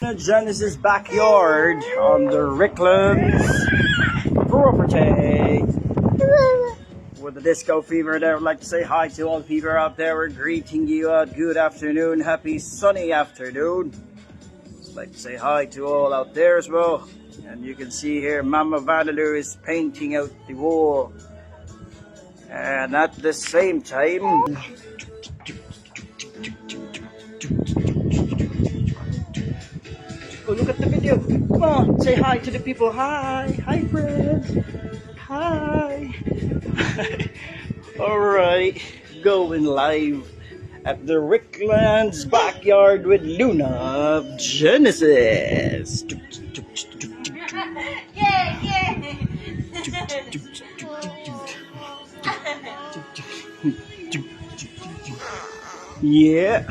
National Genesis backyard on the Ricklands property. With the disco fever there, I would like to say hi to all the people out there. We're greeting you out. Good afternoon, happy sunny afternoon. I'd like to say hi to all out there as well. And you can see here Mama Vandeloo is painting out the wall. And at the same time, oh, look at the video. Come on, say hi to the people. Hi, hi friends. Hi. Alright, going live at the Ricklands backyard with Luna Genesis. Yeah.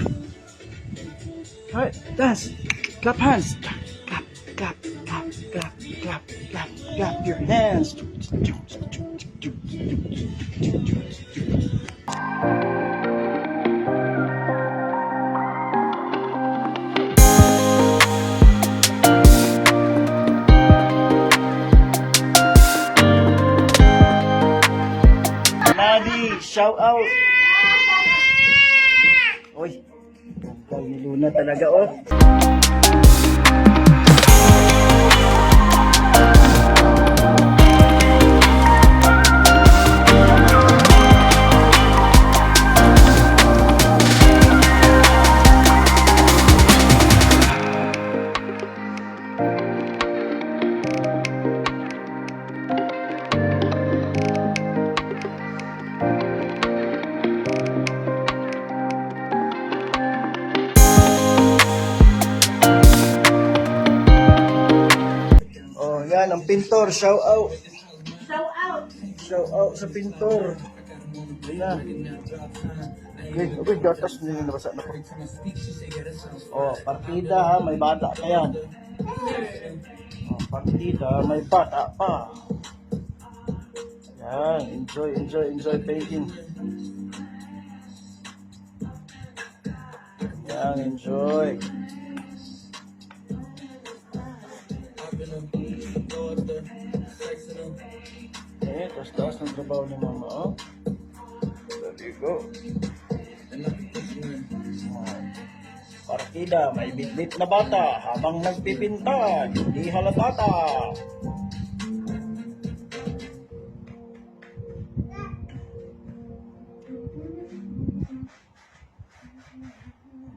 Alright, dance. Clap hands. Clap, clap, clap, clap, clap, clap, clap your hands. Nadi, shout out. Uy, ni Luna talaga oh. Yan ang pintor, shout out. Shout out. Shout out sa pintor. Yan na. Okay, gatas nyo yung nabasa na po. Oh, partida ha, may bata ka yan. Oh, partida, may bata pa. Yan, enjoy, enjoy, enjoy painting. Yan, enjoy. Eh, taas-taas ng trabaho ni mama, oh. There you go. Partida, may bitbit na bata habang nagpipinta, hindi halatata.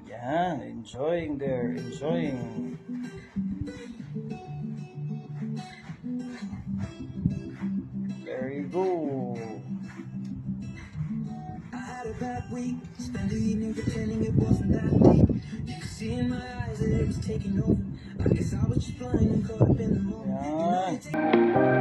Yan, enjoying there, enjoying. There you go. I had a bad week, spent the evening pretending it wasn't that deep. You could see in my eyes that it was taking over. I guess I was just blind and caught up in the moment. Yeah.